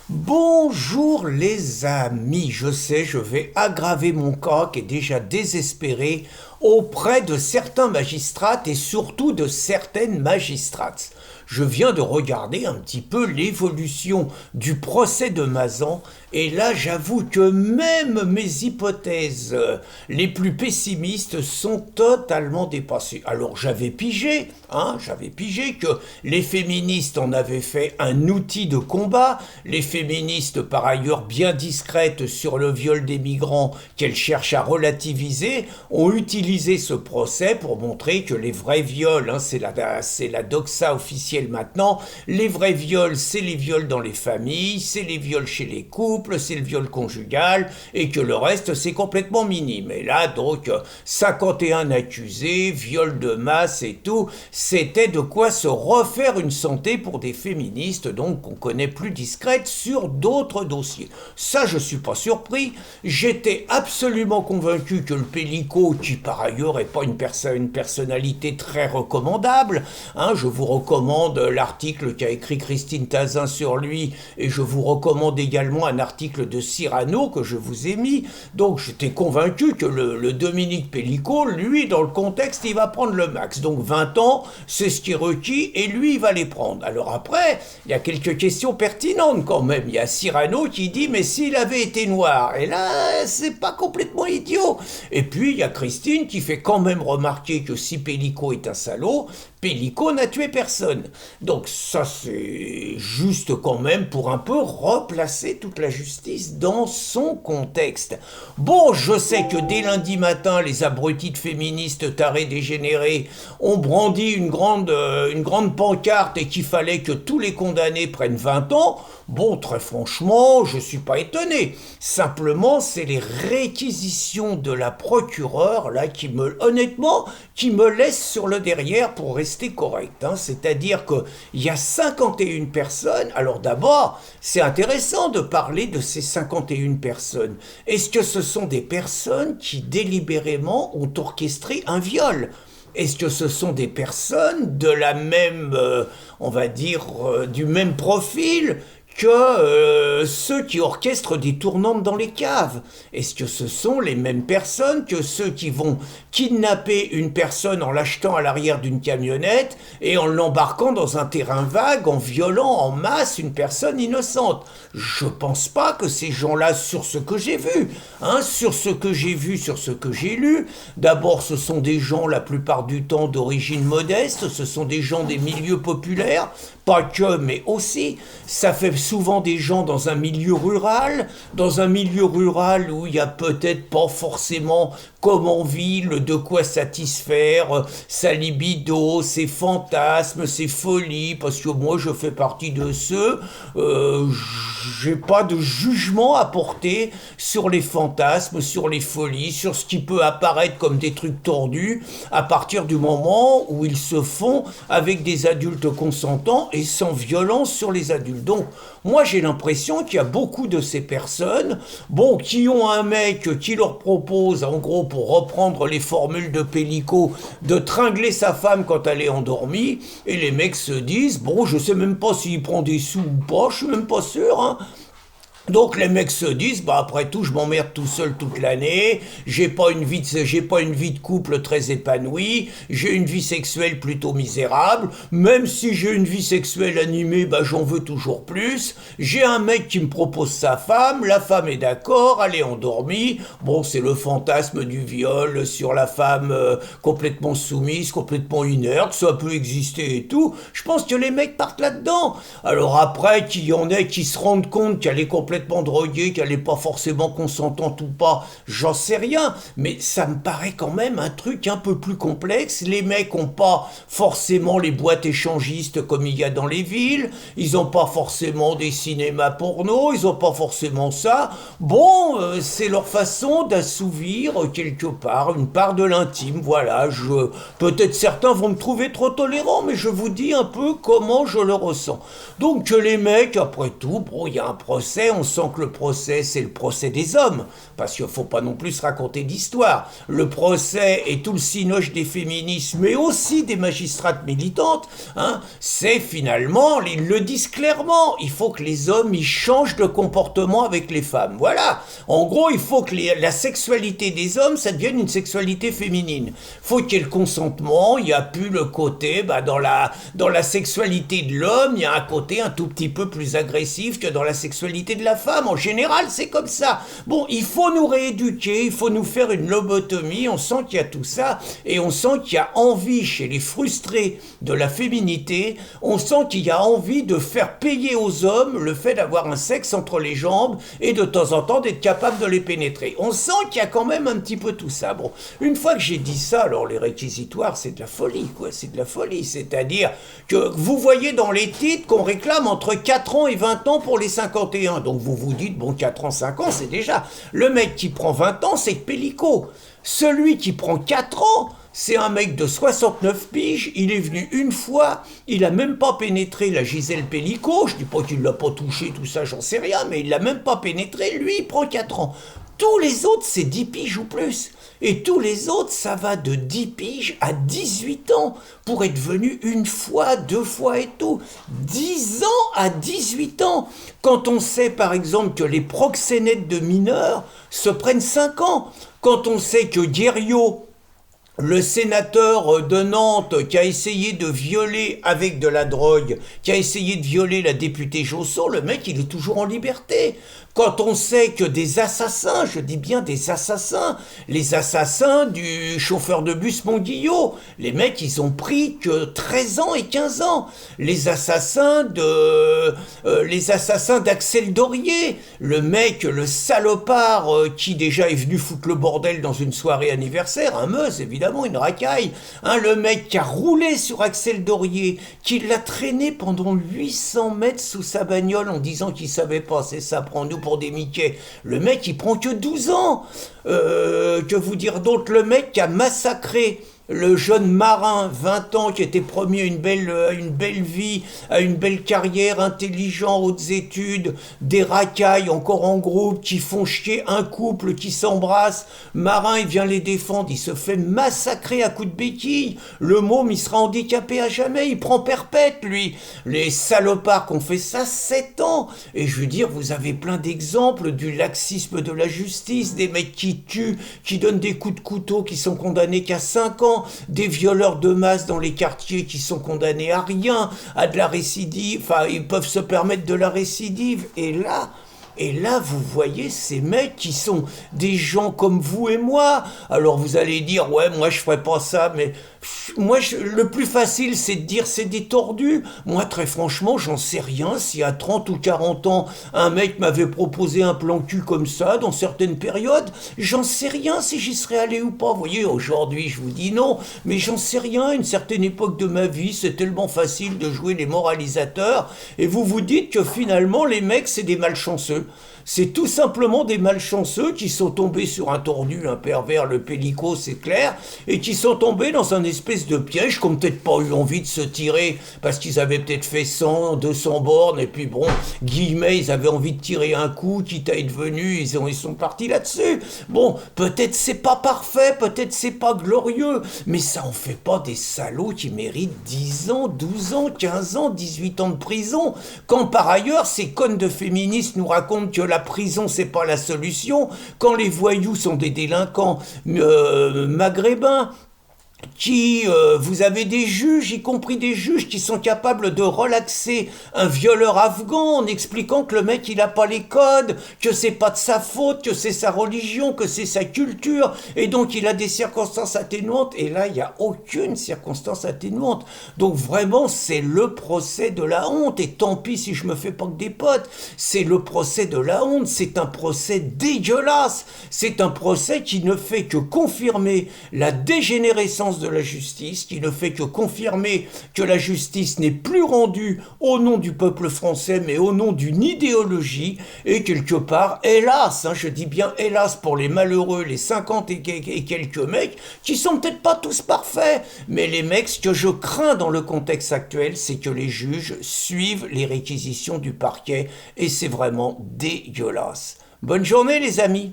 Bonjour les amis, je sais, je vais aggraver mon cas qui est déjà désespéré auprès de certains magistrats et surtout de certaines magistrates. Je viens de regarder un petit peu l'évolution du procès de Mazan et là j'avoue que même mes hypothèses les plus pessimistes sont totalement dépassées. Alors j'avais pigé que les féministes en avaient fait un outil de combat, les féministes par ailleurs bien discrètes sur le viol des migrants qu'elles cherchent à relativiser, ont utilisé ce procès pour montrer que les vrais viols, c'est la doxa officielle maintenant, les vrais viols, c'est les viols dans les familles, c'est les viols chez les couples, c'est le viol conjugal, et que le reste, c'est complètement minime. Et là, donc, 51 accusés, viol de masse et tout, c'était de quoi se refaire une santé pour des féministes, donc, qu'on connaît plus discrètes sur d'autres dossiers. Ça, je suis pas surpris. J'étais absolument convaincu que le Pélico, qui par ailleurs est pas une personnalité très recommandable, je vous recommande l'article qu'a écrit Christine Tazin sur lui, et je vous recommande également un article de Cyrano que je vous ai mis. Donc j'étais convaincu que le Dominique Pélico, lui, dans le contexte, il va prendre le max. Donc 20 ans, c'est ce qui est requis, et lui, il va les prendre. Alors après, il y a quelques questions pertinentes quand même. Il y a Cyrano qui dit, mais s'il avait été noir, et là, c'est pas complètement idiot. Et puis, il y a Christine qui fait quand même remarquer que si Pélico est un salaud, Pélico n'a tué personne. Donc ça, c'est juste quand même pour un peu replacer toute la justice dans son contexte. Bon, je sais que dès lundi matin, les abrutis de féministes tarés dégénérés ont brandi une grande pancarte et qu'il fallait que tous les condamnés prennent 20 ans. Bon, très franchement, je suis pas étonné. Simplement, c'est les réquisitions de la procureure, là, honnêtement, qui me laissent sur le derrière pour rester correct. C'est-à-dire qu'il y a 51 personnes. Alors d'abord, c'est intéressant de parler de ces 51 personnes. Est-ce que ce sont des personnes qui délibérément ont orchestré un viol ? Est-ce que ce sont des personnes de la même, on va dire, du même profil que ceux qui orchestrent des tournantes dans les caves? Est-ce que ce sont les mêmes personnes que ceux qui vont kidnapper une personne en l'achetant à l'arrière d'une camionnette et en l'embarquant dans un terrain vague, en violant en masse une personne innocente? Je pense pas que ces gens-là, sur ce que j'ai vu, sur ce que j'ai vu, sur ce que j'ai lu, d'abord ce sont des gens la plupart du temps d'origine modeste, ce sont des gens des milieux populaires, pas que, mais aussi, ça fait souvent des gens dans un milieu rural où il y a peut-être pas forcément comme en ville de quoi satisfaire sa libido, ses fantasmes, ses folies, parce que moi je fais partie de ceux, j'ai pas de jugement à porter sur les fantasmes, sur les folies, sur ce qui peut apparaître comme des trucs tordus à partir du moment où ils se font avec des adultes consentants et sans violence sur les adultes. Donc, moi j'ai l'impression qu'il y a beaucoup de ces personnes, qui ont un mec qui leur propose, en gros, pour reprendre les formules de Pélico, de tringler sa femme quand elle est endormie, et les mecs se disent, je sais même pas s'il prend des sous ou pas, je suis même pas sûr, Donc les mecs se disent, après tout, je m'emmerde tout seul toute l'année, j'ai pas une vie de couple très épanouie, j'ai une vie sexuelle plutôt misérable, même si j'ai une vie sexuelle animée, j'en veux toujours plus, j'ai un mec qui me propose sa femme, la femme est d'accord, elle est endormie, c'est le fantasme du viol sur la femme complètement soumise, complètement inerte, ça peut exister et tout, je pense que les mecs partent là-dedans. Alors après, qu'il y en ait qui se rendent compte qu'elle est complètement droguée, qu'elle n'est pas forcément consentante ou pas, j'en sais rien, mais ça me paraît quand même un truc un peu plus complexe. Les mecs n'ont pas forcément les boîtes échangistes comme il y a dans les villes, ils n'ont pas forcément des cinémas porno, ils n'ont pas forcément ça. C'est leur façon d'assouvir quelque part une part de l'intime, voilà. Peut-être certains vont me trouver trop tolérant, mais je vous dis un peu comment je le ressens. Donc que les mecs, après tout, il y a un procès, on sent que le procès, c'est le procès des hommes, parce qu'il ne faut pas non plus se raconter d'histoire. Le procès et tout le cinoche des féministes, mais aussi des magistrates militantes, hein, c'est finalement, ils le disent clairement, il faut que les hommes ils changent de comportement avec les femmes. Voilà. En gros, il faut que la sexualité des hommes, ça devienne une sexualité féminine. Faut qu'il y ait le consentement, il n'y a plus le côté, dans la sexualité de l'homme, il y a un côté un tout petit peu plus agressif que dans la sexualité de la femme. En général, c'est comme ça. Bon, il faut nous rééduquer, il faut nous faire une lobotomie, on sent qu'il y a tout ça, et on sent qu'il y a envie chez les frustrés de la féminité, on sent qu'il y a envie de faire payer aux hommes le fait d'avoir un sexe entre les jambes et de temps en temps d'être capable de les pénétrer. On sent qu'il y a quand même un petit peu tout ça. Bon, une fois que j'ai dit ça, alors les réquisitoires, c'est de la folie, quoi, c'est de la folie. C'est-à-dire que vous voyez dans les titres qu'on réclame entre 4 ans et 20 ans pour les 51. Donc vous vous dites, bon, 4 ans, 5 ans, c'est déjà. Le mec qui prend 20 ans, c'est Pellico. Celui qui prend 4 ans, c'est un mec de 69 piges, il est venu une fois, il a même pas pénétré la Gisèle Pellico, je dis pas qu'il l'a pas touché, tout ça, j'en sais rien, mais il l'a même pas pénétré, lui, il prend 4 ans. Tous les autres, c'est 10 piges ou plus. Et tous les autres, ça va de 10 piges à 18 ans pour être venu une fois, 2 fois et tout. 10 ans à 18 ans. Quand on sait, par exemple, que les proxénètes de mineurs se prennent 5 ans. Quand on sait que Guerriot, le sénateur de Nantes qui a essayé de violer avec de la drogue, qui a essayé de violer la députée Josso, le mec il est toujours en liberté. Quand on sait que des assassins, je dis bien des assassins, les assassins du chauffeur de bus Montguillot, les mecs ils ont pris que 13 ans et 15 ans. Les assassins d'Axel Dorier, le mec, le salopard qui déjà est venu foutre le bordel dans une soirée anniversaire, un meuse évidemment, une racaille, hein, le mec qui a roulé sur Axel Dorier, qui l'a traîné pendant 800 mètres sous sa bagnole en disant qu'il savait pas, c'est ça, prends-nous pour des Mickey. Le mec, il prend que 12 ans. Que vous dire d'autre? Le mec qui a massacré le jeune marin, 20 ans, qui était promis à une belle vie, à une belle carrière, intelligent, hautes études, des racailles encore en groupe, qui font chier un couple qui s'embrasse. Marin, il vient les défendre, il se fait massacrer à coups de béquilles. Le môme, il sera handicapé à jamais, il prend perpète, lui. Les salopards qui ont fait ça, 7 ans. Et je veux dire, vous avez plein d'exemples du laxisme de la justice, des mecs qui tuent, qui donnent des coups de couteau, qui sont condamnés qu'à 5 ans. Des violeurs de masse dans les quartiers qui sont condamnés à rien, à de la récidive, enfin ils peuvent se permettre de la récidive. Et là, vous voyez ces mecs qui sont des gens comme vous et moi. Alors vous allez dire, ouais, moi je ferais pas ça, mais moi le plus facile c'est de dire c'est des tordus. Moi très franchement, j'en sais rien si à 30 ou 40 ans, un mec m'avait proposé un plan cul comme ça dans certaines périodes, j'en sais rien si j'y serais allé ou pas. Vous voyez, aujourd'hui je vous dis non, mais j'en sais rien. À une certaine époque de ma vie, c'est tellement facile de jouer les moralisateurs, et vous vous dites que finalement les mecs c'est des malchanceux. C'est tout simplement des malchanceux qui sont tombés sur un tordu, un pervers, le Pellico, c'est clair, et qui sont tombés dans un espèce de piège, qui n'ont peut-être pas eu envie de se tirer, parce qu'ils avaient peut-être fait 100, 200 bornes, et puis bon, guillemets, ils avaient envie de tirer un coup, quitte à être venus, ils sont partis là-dessus. Bon, peut-être c'est pas parfait, peut-être c'est pas glorieux, mais ça en fait pas des salauds qui méritent 10 ans, 12 ans, 15 ans, 18 ans de prison, quand par ailleurs, ces connes de féministes nous racontent que la prison, c'est pas la solution, quand les voyous sont des délinquants maghrébins, vous avez des juges, y compris des juges qui sont capables de relaxer un violeur afghan en expliquant que le mec il a pas les codes, que c'est pas de sa faute, que c'est sa religion, que c'est sa culture, et donc il a des circonstances atténuantes. Et là il y a aucune circonstance atténuante. Donc vraiment c'est le procès de la honte, et tant pis si je me fais pas que des potes, c'est le procès de la honte. C'est un procès dégueulasse, c'est un procès qui ne fait que confirmer la dégénérescence l'impuissance de la justice, qui ne fait que confirmer que la justice n'est plus rendue au nom du peuple français, mais au nom d'une idéologie, et quelque part, hélas, je dis bien hélas pour les malheureux, les 50 et quelques mecs, qui sont peut-être pas tous parfaits, mais les mecs, ce que je crains dans le contexte actuel, c'est que les juges suivent les réquisitions du parquet, et c'est vraiment dégueulasse. Bonne journée les amis!